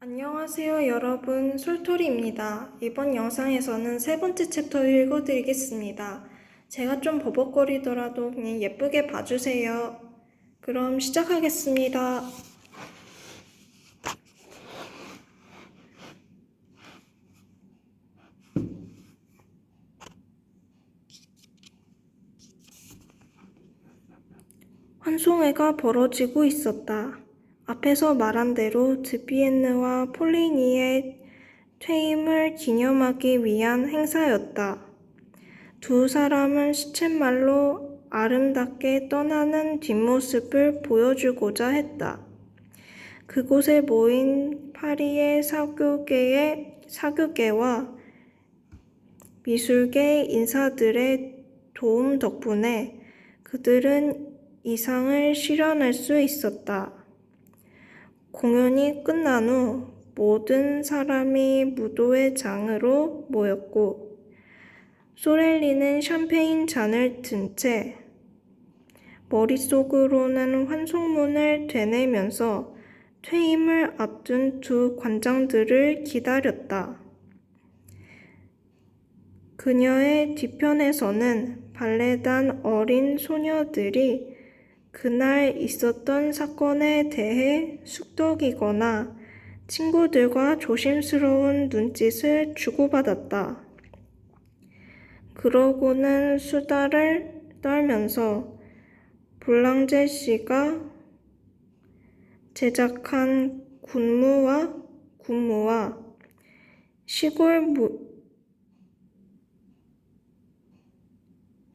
안녕하세요 여러분, 솔토리입니다. 이번 영상에서는 세 번째 챕터를 읽어드리겠습니다. 제가 좀 버벅거리더라도 그냥 예쁘게 봐주세요. 그럼 시작하겠습니다. 환송회가 벌어지고 있었다. 앞에서 말한 대로 드비엔느와 폴리니의 퇴임을 기념하기 위한 행사였다. 두 사람은 시쳇말로 아름답게 떠나는 뒷모습을 보여주고자 했다. 그곳에 모인 파리의 사교계와 미술계 인사들의 도움 덕분에 그들은 이상을 실현할 수 있었다. 공연이 끝난 후 모든 사람이 무도회 장으로 모였고 소렐리는 샴페인 잔을 든 채 머릿속으로는 환송문을 되뇌면서 퇴임을 앞둔 두 관장들을 기다렸다. 그녀의 뒤편에서는 발레단 어린 소녀들이 그날 있었던 사건에 대해 숙덕이거나 친구들과 조심스러운 눈짓을 주고받았다. 그러고는 수다를 떨면서 볼랑제 씨가 제작한 군무와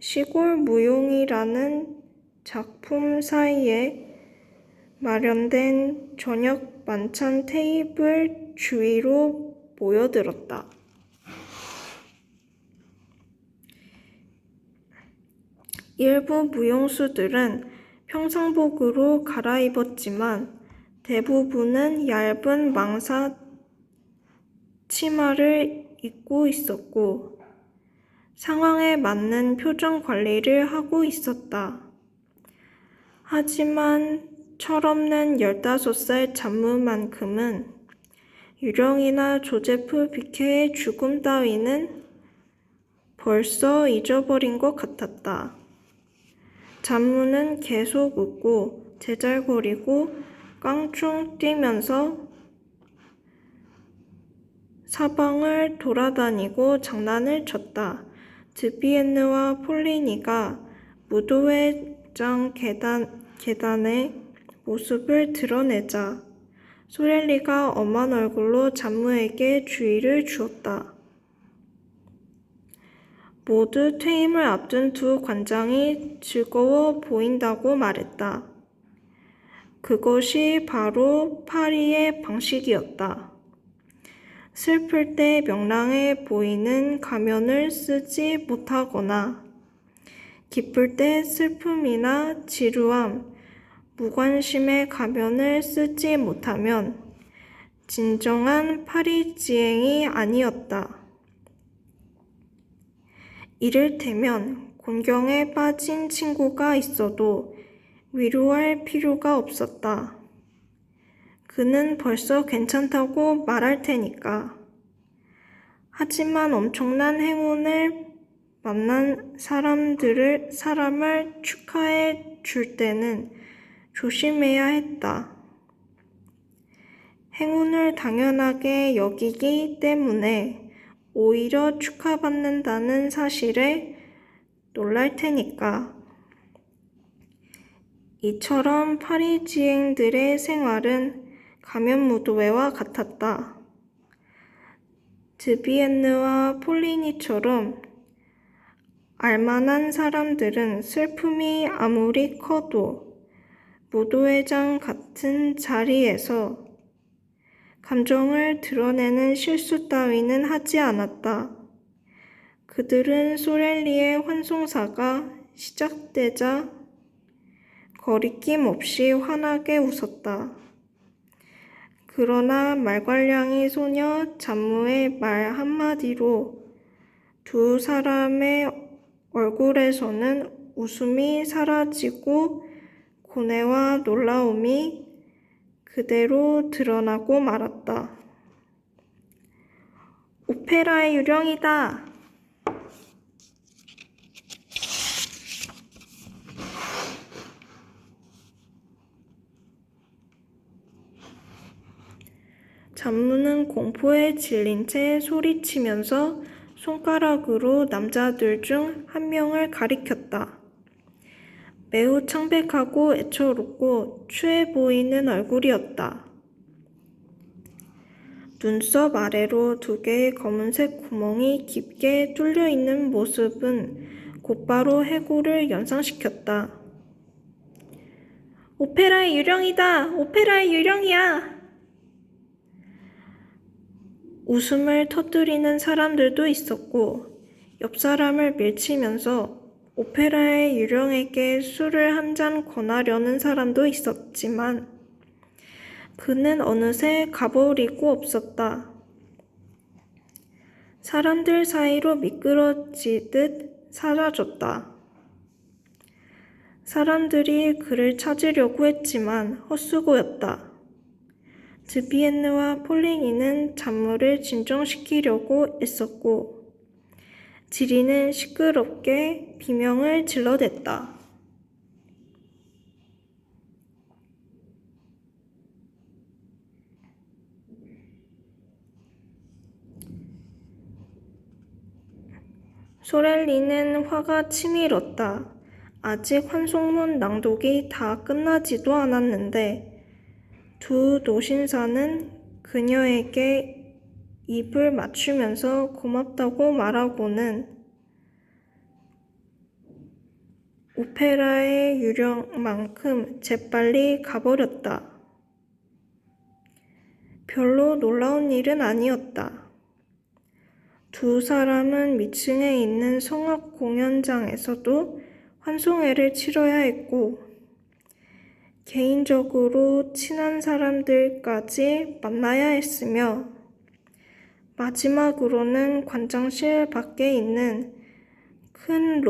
시골 무용이라는 작품 사이에 마련된 저녁 만찬 테이블 주위로 모여들었다. 일부 무용수들은 평상복으로 갈아입었지만 대부분은 얇은 망사 치마를 입고 있었고 상황에 맞는 표정 관리를 하고 있었다. 하지만 철없는 15살 잡무만큼은 유령이나 조제프 비케의 죽음 따위는 벌써 잊어버린 것 같았다. 잡무는 계속 웃고 제잘거리고 깡충 뛰면서 사방을 돌아다니고 장난을 쳤다. 드비엔느와 폴리니가 무도회장 계단의 모습을 드러내자 소렐리가 엄한 얼굴로 잡무에게 주의를 주었다. 모두 퇴임을 앞둔 두 관장이 즐거워 보인다고 말했다. 그것이 바로 파리의 방식이었다. 슬플 때 명랑해 보이는 가면을 쓰지 못하거나 기쁠 때 슬픔이나 지루함, 무관심의 가면을 쓰지 못하면 진정한 파리지앵이 아니었다. 이를테면 곤경에 빠진 친구가 있어도 위로할 필요가 없었다. 그는 벌써 괜찮다고 말할 테니까. 하지만 엄청난 행운을 만난 사람을 축하해 줄 때는 조심해야 했다. 행운을 당연하게 여기기 때문에 오히려 축하받는다는 사실에 놀랄 테니까. 이처럼 파리지앵들의 생활은 가면무도회와 같았다. 드비엔느와 폴리니처럼 알만한 사람들은 슬픔이 아무리 커도 무도회장 같은 자리에서 감정을 드러내는 실수 따위는 하지 않았다. 그들은 소렐리의 환송사가 시작되자 거리낌 없이 환하게 웃었다. 그러나 말괄량이 소녀 잡무의 말 한마디로 두 사람의 얼굴에서는 웃음이 사라지고 고뇌와 놀라움이 그대로 드러나고 말았다. 오페라의 유령이다. 잔무는 공포에 질린 채 소리치면서 손가락으로 남자들 중 한 명을 가리켰다. 매우 창백하고 애처롭고 추해 보이는 얼굴이었다. 눈썹 아래로 2개의 검은색 구멍이 깊게 뚫려 있는 모습은 곧바로 해고를 연상시켰다. 오페라의 유령이다! 오페라의 유령이야! 웃음을 터뜨리는 사람들도 있었고 옆 사람을 밀치면서 오페라의 유령에게 술을 한 잔 권하려는 사람도 있었지만 그는 어느새 가버리고 없었다. 사람들 사이로 미끄러지듯 사라졌다. 사람들이 그를 찾으려고 했지만 헛수고였다. 드비엔느와 폴리니는 잔무를 진정시키려고 애썼고 지리는 시끄럽게 비명을 질러댔다. 소렐리는 화가 치밀었다. 아직 환송문 낭독이 다 끝나지도 않았는데 두 노신사는 그녀에게 입을 맞추면서 고맙다고 말하고는 오페라의 유령만큼 재빨리 가버렸다. 별로 놀라운 일은 아니었다. 두 사람은 위층에 있는 성악 공연장에서도 환송회를 치러야 했고 개인적으로 친한 사람들까지 만나야 했으며 마지막으로는 관장실 밖에 있는 큰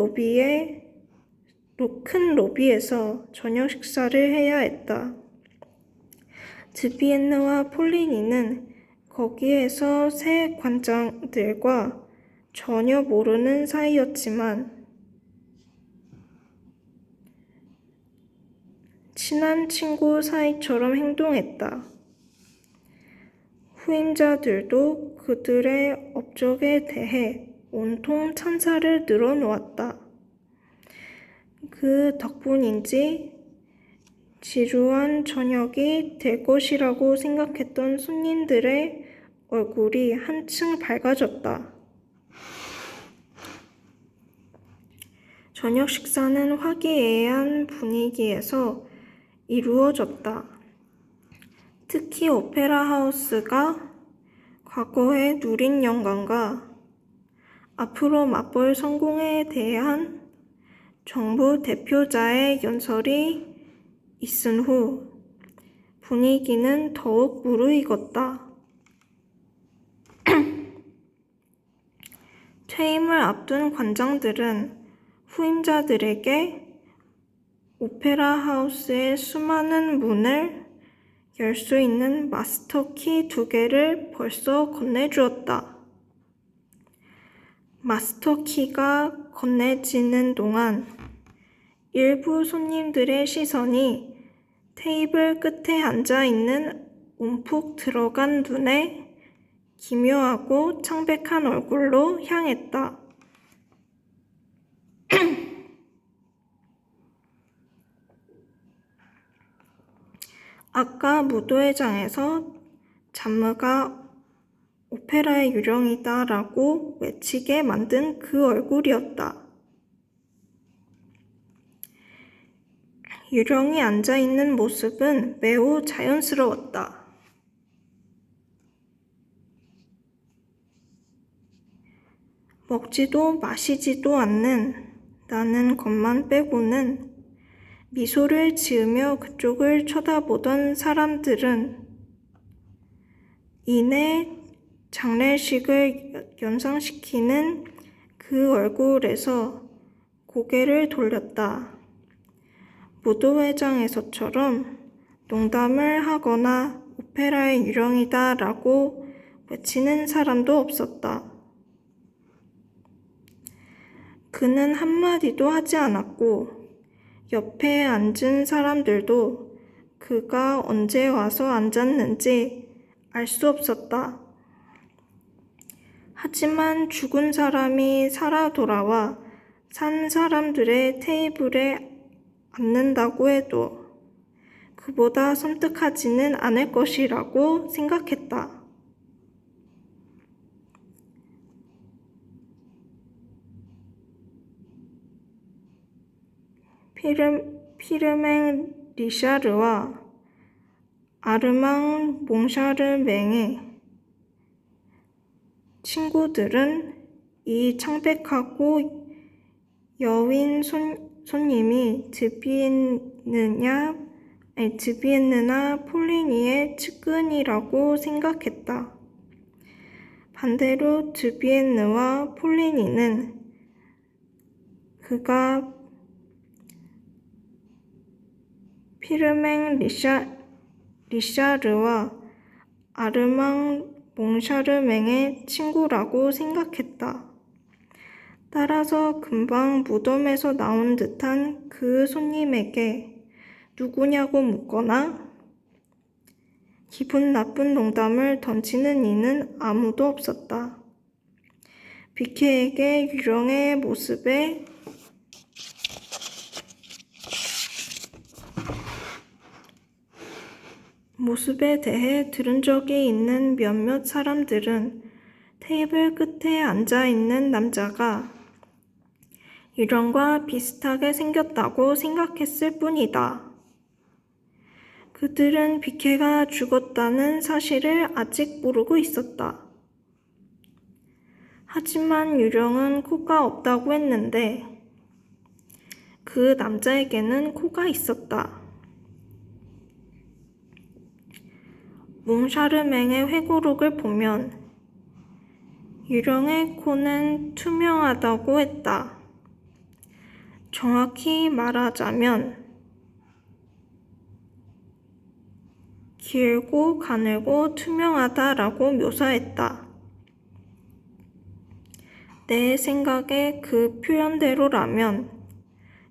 로비에서 저녁 식사를 해야 했다. 드비엔느와 폴리니는 거기에서 새 관장들과 전혀 모르는 사이였지만 친한 친구 사이처럼 행동했다. 후임자들도 그들의 업적에 대해 온통 찬사를 늘어놓았다. 그 덕분인지 지루한 저녁이 될 것이라고 생각했던 손님들의 얼굴이 한층 밝아졌다. 저녁 식사는 화기애애한 분위기에서 이루어졌다. 특히 오페라 하우스가 과거에 누린 영광과 앞으로 맛볼 성공에 대한 정부 대표자의 연설이 있은 후 분위기는 더욱 무르익었다. 퇴임을 앞둔 관장들은 후임자들에게 오페라 하우스의 수많은 문을 열 수 있는 마스터키 2개를 벌써 건네주었다. 마스터키가 건네지는 동안 일부 손님들의 시선이 테이블 끝에 앉아있는 움푹 들어간 눈에 기묘하고 창백한 얼굴로 향했다. 아까 무도회장에서 잔무가 오페라의 유령이다 라고 외치게 만든 그 얼굴이었다. 유령이 앉아있는 모습은 매우 자연스러웠다. 먹지도 마시지도 않는 나는 것만 빼고는 미소를 지으며 그쪽을 쳐다보던 사람들은 이내 장례식을 연상시키는 그 얼굴에서 고개를 돌렸다. 무도회장에서처럼 농담을 하거나 오페라의 유령이다 라고 외치는 사람도 없었다. 그는 한마디도 하지 않았고 옆에 앉은 사람들도 그가 언제 와서 앉았는지 알 수 없었다. 하지만 죽은 사람이 살아 돌아와 산 사람들의 테이블에 앉는다고 해도 그보다 섬뜩하지는 않을 것이라고 생각했다. 피르맹 리샤르와 아르망 몽샤르맹의 친구들은 이 창백하고 여윈 손님이 드비엔느나 폴리니의 측근이라고 생각했다. 반대로 드비엔느와 폴리니는 그가 피르맹 리샤르와 아르망 몽샤르맹의 친구라고 생각했다. 따라서 금방 무덤에서 나온 듯한 그 손님에게 누구냐고 묻거나 기분 나쁜 농담을 던지는 이는 아무도 없었다. 비케에게 유령의 모습에 대해 들은 적이 있는 몇몇 사람들은 테이블 끝에 앉아있는 남자가 유령과 비슷하게 생겼다고 생각했을 뿐이다. 그들은 비케가 죽었다는 사실을 아직 모르고 있었다. 하지만 유령은 코가 없다고 했는데 그 남자에게는 코가 있었다. 몽샤르맹의 회고록을 보면 유령의 코는 투명하다고 했다. 정확히 말하자면 길고 가늘고 투명하다라고 묘사했다. 내 생각에 그 표현대로라면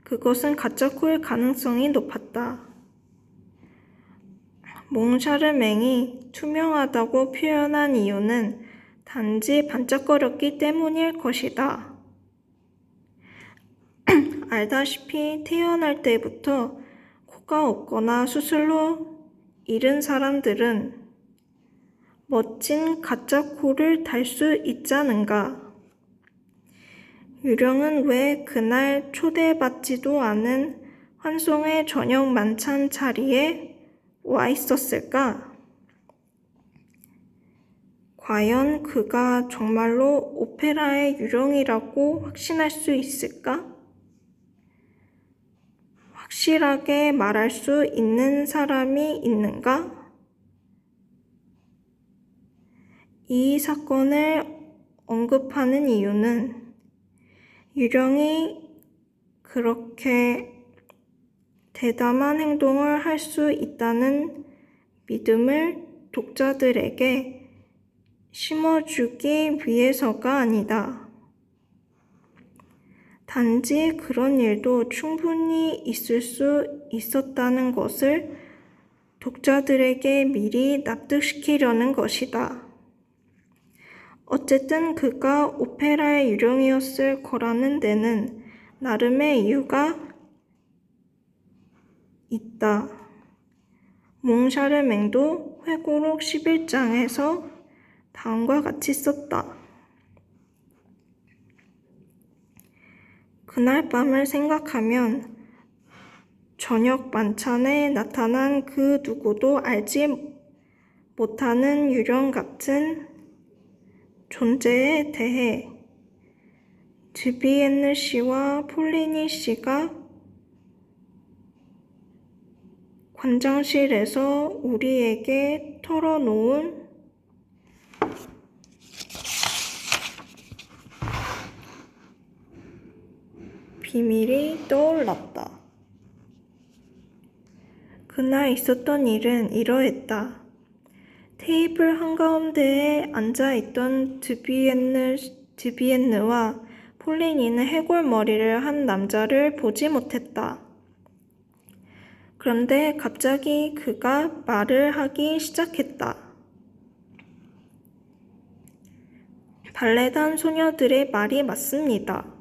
그것은 가짜 코일 가능성이 높았다. 몽샤르맹이 투명하다고 표현한 이유는 단지 반짝거렸기 때문일 것이다. 알다시피 태어날 때부터 코가 없거나 수술로 잃은 사람들은 멋진 가짜 코를 달 수 있잖은가. 유령은 왜 그날 초대받지도 않은 환송의 저녁 만찬 자리에 와 있었을까? 과연 그가 정말로 오페라의 유령이라고 확신할 수 있을까? 확실하게 말할 수 있는 사람이 있는가? 이 사건을 언급하는 이유는 유령이 그렇게 대담한 행동을 할 수 있다는 믿음을 독자들에게 심어주기 위해서가 아니다. 단지 그런 일도 충분히 있을 수 있었다는 것을 독자들에게 미리 납득시키려는 것이다. 어쨌든 그가 오페라의 유령이었을 거라는 데는 나름의 이유가 있다. 몽샤르맹도 회고록 11장에서 다음과 같이 썼다. 그날 밤을 생각하면 저녁 만찬에 나타난 그 누구도 알지 못하는 유령 같은 존재에 대해 드비엔느 씨와 폴리니 씨가 관장실에서 우리에게 털어놓은 비밀이 떠올랐다. 그날 있었던 일은 이러했다. 테이블 한가운데에 앉아있던 드비엔느와 폴리니는 해골머리를 한 남자를 보지 못했다. 그런데 갑자기 그가 말을 하기 시작했다. 발레단 소녀들의 말이 맞습니다.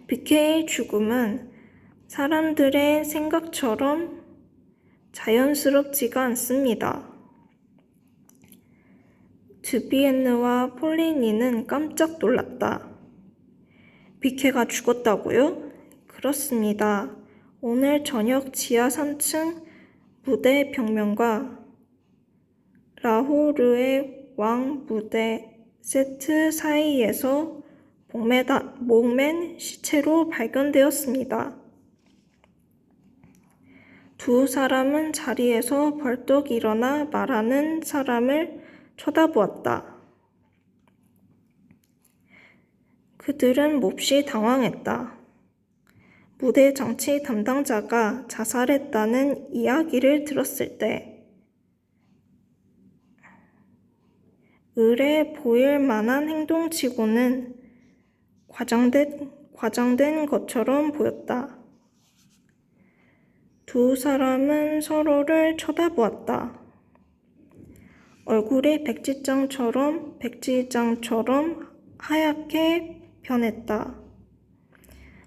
비케의 죽음은 사람들의 생각처럼 자연스럽지가 않습니다. 드비엔느와 폴리니는 깜짝 놀랐다. 비케가 죽었다고요? 그렇습니다. 오늘 저녁 지하 3층 무대 벽면과 라호르의 왕 무대 세트 사이에서 목맨 시체로 발견되었습니다. 두 사람은 자리에서 벌떡 일어나 말하는 사람을 쳐다보았다. 그들은 몹시 당황했다. 무대 장치 담당자가 자살했다는 이야기를 들었을 때 의례 보일 만한 행동치고는 과장된 것처럼 보였다. 두 사람은 서로를 쳐다보았다. 얼굴이 백지장처럼 하얗게 변했다.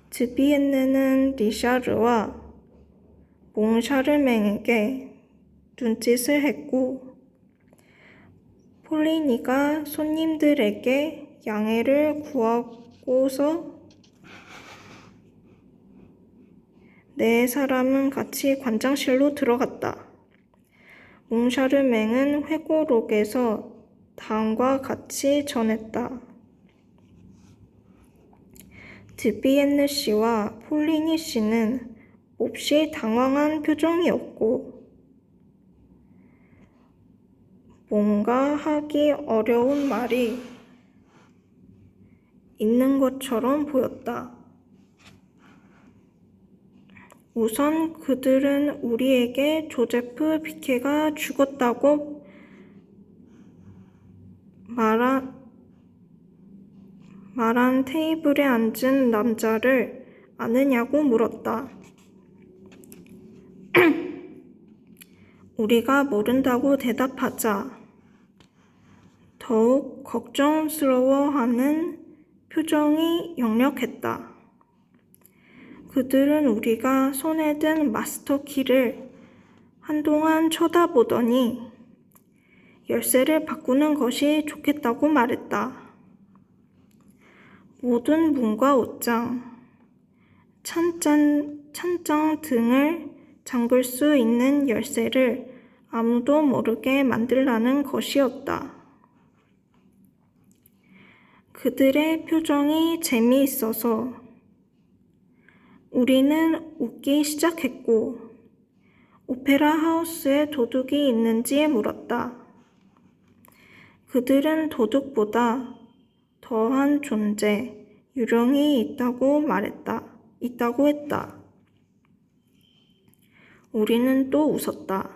드비엔느는 리샤르와 몽샤르맹에게 눈짓을 했고 폴리니가 손님들에게 양해를 구하고서 네 사람은 같이 관장실로 들어갔다. 몽샤르맹은 회고록에서 다음과 같이 전했다. 드비엔느 씨와 폴리니 씨는 몹시 당황한 표정이었고 뭔가 하기 어려운 말이 있는 것처럼 보였다. 우선 그들은 우리에게 조제프 비케가 죽었다고 말한 테이블에 앉은 남자를 아느냐고 물었다. 우리가 모른다고 대답하자 더욱 걱정스러워하는 표정이 역력했다. 그들은 우리가 손에 든 마스터키를 한동안 쳐다보더니 열쇠를 바꾸는 것이 좋겠다고 말했다. 모든 문과 옷장, 찬장 등을 잠글 수 있는 열쇠를 아무도 모르게 만들라는 것이었다. 그들의 표정이 재미있어서 우리는 웃기 시작했고 오페라 하우스에 도둑이 있는지 물었다. 그들은 도둑보다 더한 존재, 유령이 있다고 했다. 우리는 또 웃었다.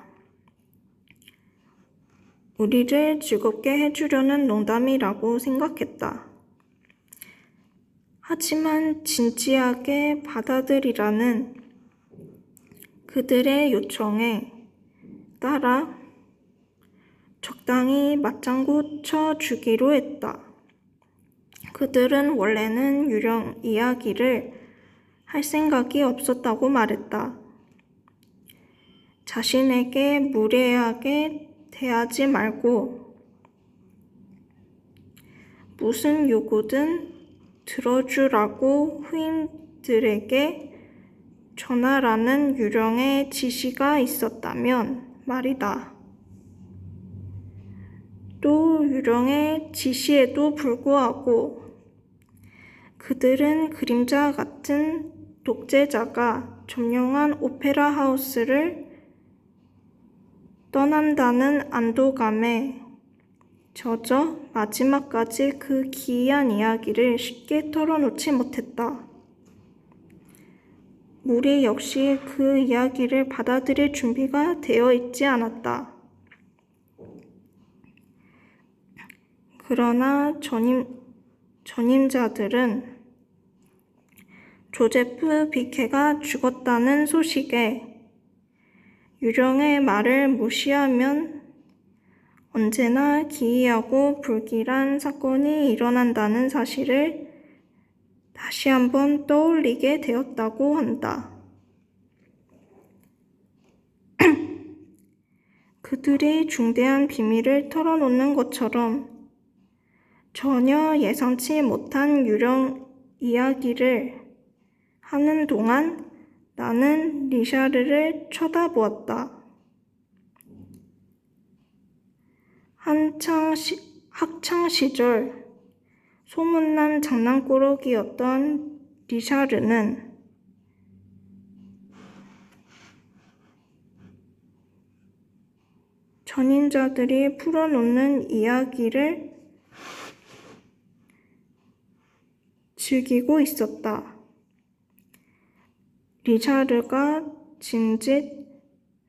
우리를 즐겁게 해주려는 농담이라고 생각했다. 하지만 진지하게 받아들이라는 그들의 요청에 따라 적당히 맞장구 쳐 주기로 했다. 그들은 원래는 유령 이야기를 할 생각이 없었다고 말했다. 자신에게 무례하게 대하지 말고 무슨 요구든 들어주라고 후임들에게 전하라는 유령의 지시가 있었다면 말이다. 또 유령의 지시에도 불구하고 그들은 그림자 같은 독재자가 점령한 오페라 하우스를 떠난다는 안도감에 젖어 마지막까지 그 기이한 이야기를 쉽게 털어놓지 못했다. 우리 역시 그 이야기를 받아들일 준비가 되어 있지 않았다. 그러나 전임자들은 조제프 비케가 죽었다는 소식에 유령의 말을 무시하면 언제나 기이하고 불길한 사건이 일어난다는 사실을 다시 한번 떠올리게 되었다고 한다. 그들이 중대한 비밀을 털어놓는 것처럼 전혀 예상치 못한 유령 이야기를 하는 동안 나는 리샤르를 쳐다보았다. 학창 시절 소문난 장난꾸러기였던 리샤르는 전인자들이 풀어놓는 이야기를 즐기고 있었다. 리샤르가 진짓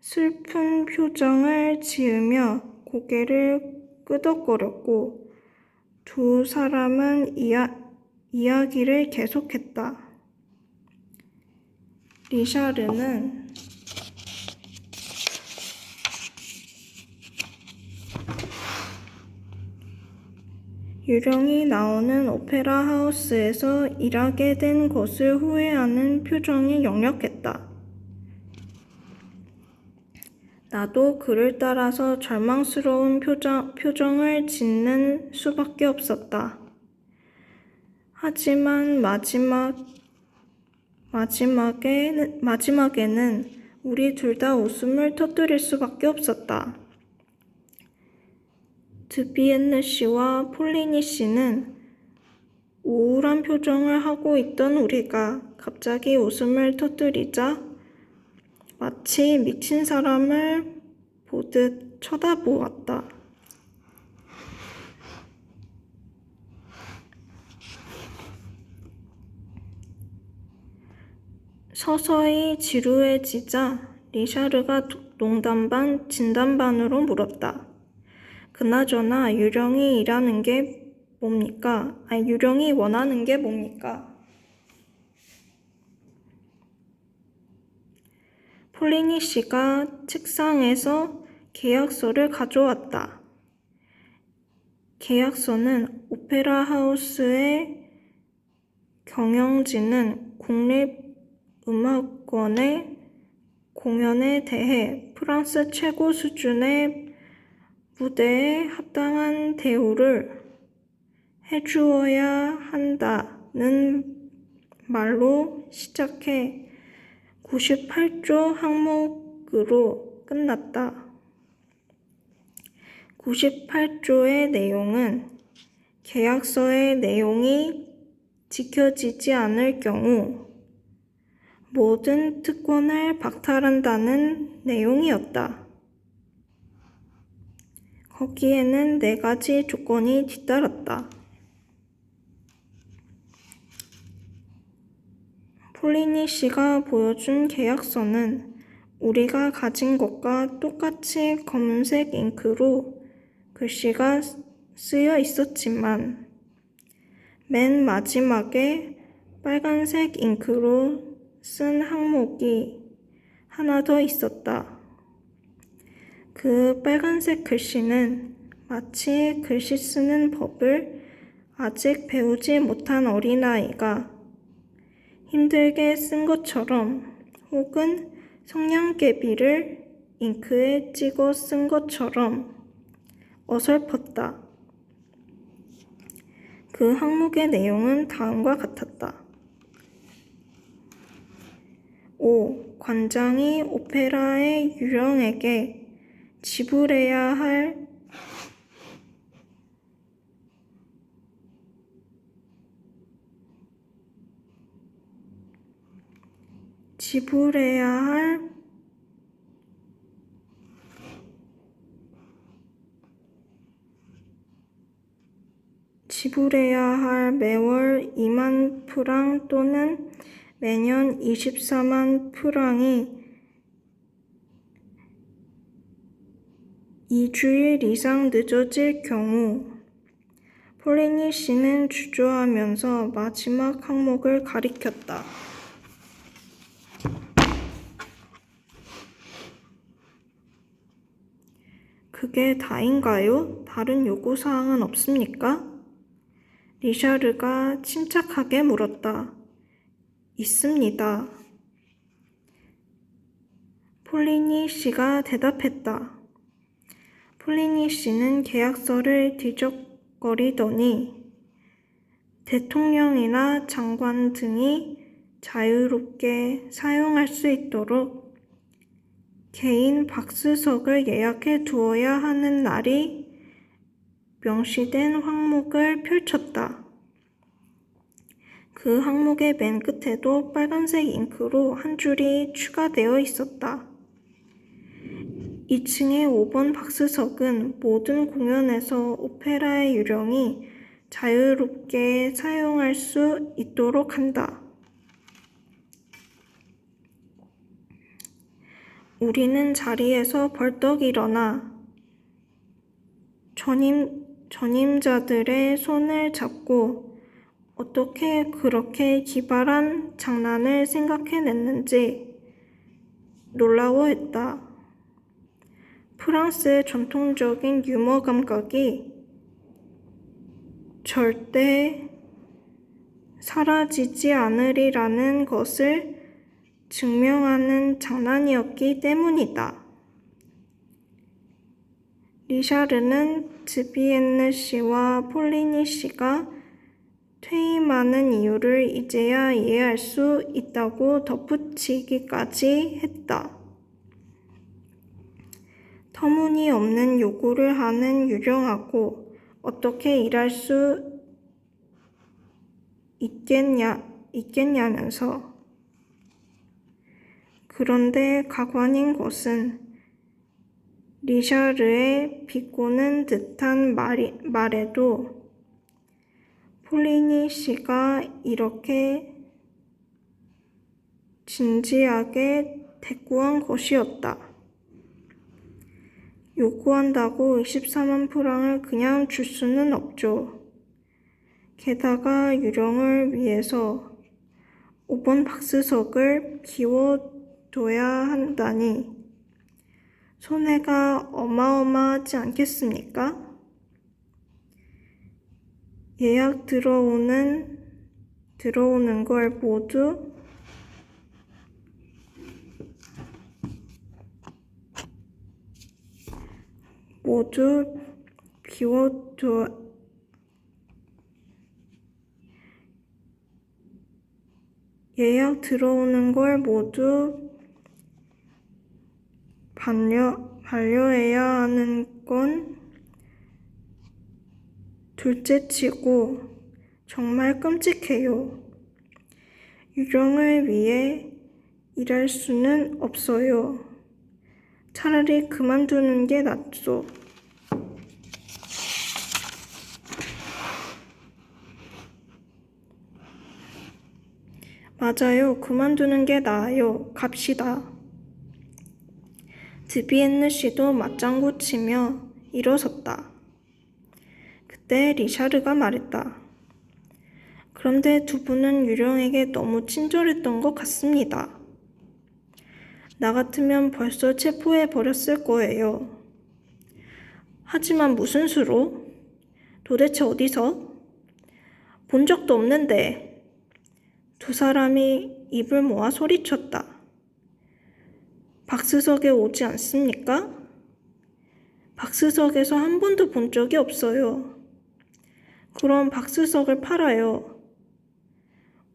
슬픈 표정을 지으며 고개를 끄덕거렸고 두 사람은 이야기를 계속했다. 리샤르는 유령이 나오는 오페라 하우스에서 일하게 된 것을 후회하는 표정이 역력했다. 나도 그를 따라서 절망스러운 표정을 짓는 수밖에 없었다. 하지만 마지막에는 우리 둘 다 웃음을 터뜨릴 수밖에 없었다. 드비엔느 씨와 폴리니 씨는 우울한 표정을 하고 있던 우리가 갑자기 웃음을 터뜨리자 마치 미친 사람을 보듯 쳐다보았다. 서서히 지루해지자 리샤르가 농담 반 진담 반으로 물었다. 그나저나 유령이 원하는 게 뭡니까? 폴리니 씨가 책상에서 계약서를 가져왔다. 계약서는 오페라 하우스의 경영진은 국립음악원의 공연에 대해 프랑스 최고 수준의 무대에 합당한 대우를 해주어야 한다는 말로 시작해 98조 항목으로 끝났다. 98조의 내용은 계약서의 내용이 지켜지지 않을 경우 모든 특권을 박탈한다는 내용이었다. 거기에는 4가지 조건이 뒤따랐다. 폴리니 씨가 보여준 계약서는 우리가 가진 것과 똑같이 검은색 잉크로 글씨가 쓰여 있었지만 맨 마지막에 빨간색 잉크로 쓴 항목이 하나 더 있었다. 그 빨간색 글씨는 마치 글씨 쓰는 법을 아직 배우지 못한 어린아이가 힘들게 쓴 것처럼 혹은 성냥개비를 잉크에 찍어 쓴 것처럼 어설펐다. 그 항목의 내용은 다음과 같았다. 5. 관장이 오페라의 유령에게 지불해야 할 매월 2만 프랑 또는 매년 24만 프랑이 2주일 이상 늦어질 경우 폴리니 씨는 주저하면서 마지막 항목을 가리켰다. 그게 다인가요? 다른 요구사항은 없습니까? 리샤르가 침착하게 물었다. 있습니다. 폴리니 씨가 대답했다. 폴리니 씨는 계약서를 뒤적거리더니 대통령이나 장관 등이 자유롭게 사용할 수 있도록 개인 박스석을 예약해 두어야 하는 날이 명시된 항목을 펼쳤다. 그 항목의 맨 끝에도 빨간색 잉크로 한 줄이 추가되어 있었다. 2층의 5번 박스석은 모든 공연에서 오페라의 유령이 자유롭게 사용할 수 있도록 한다. 우리는 자리에서 벌떡 일어나 전임자들의 손을 잡고 어떻게 그렇게 기발한 장난을 생각해냈는지 놀라워했다. 프랑스의 전통적인 유머 감각이 절대 사라지지 않으리라는 것을 증명하는 장난이었기 때문이다. 리샤르는 드비엔느 씨와 폴리니 씨가 퇴임하는 이유를 이제야 이해할 수 있다고 덧붙이기까지 했다. 터무니없는 요구를 하는 유령하고 어떻게 일할 수 있겠냐면서. 그런데 가관인 것은 리샤르의 비꼬는 듯한 말에도 폴리니 씨가 이렇게 진지하게 대꾸한 것이었다. 요구한다고 24만 프랑을 그냥 줄 수는 없죠. 게다가 유령을 위해서 5번 박스석을 비워둬야 한다니 손해가 어마어마하지 않겠습니까? 예약 들어오는 걸 모두 예약 들어오는 걸 모두 반려해야 하는 건 둘째치고 정말 끔찍해요. 유령을 위해 일할 수는 없어요. 차라리 그만두는 게 낫소. 맞아요. 그만두는 게 나아요. 갑시다. 드비엔느 씨도 맞장구 치며 일어섰다. 그때 리샤르가 말했다. 그런데 두 분은 유령에게 너무 친절했던 것 같습니다. 나 같으면 벌써 체포해버렸을 거예요. 하지만 무슨 수로? 도대체 어디서? 본 적도 없는데. 두 사람이 입을 모아 소리쳤다. 박스석에 오지 않습니까? 박스석에서 한 번도 본 적이 없어요. 그럼 박스석을 팔아요.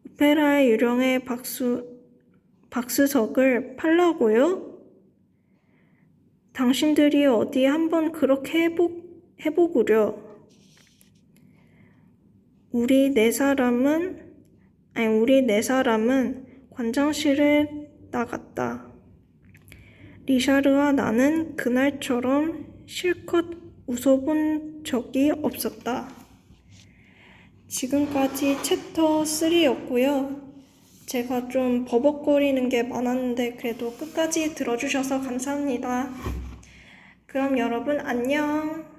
오페라의 유령의 박스석을 팔라고요? 당신들이 어디 한번 그렇게 해보구려. 우리 네 사람은 관장실을 나갔다. 리샤르와 나는 그날처럼 실컷 웃어본 적이 없었다. 지금까지 챕터 3였고요. 제가 좀 버벅거리는 게 많았는데 그래도 끝까지 들어주셔서 감사합니다. 그럼 여러분 안녕.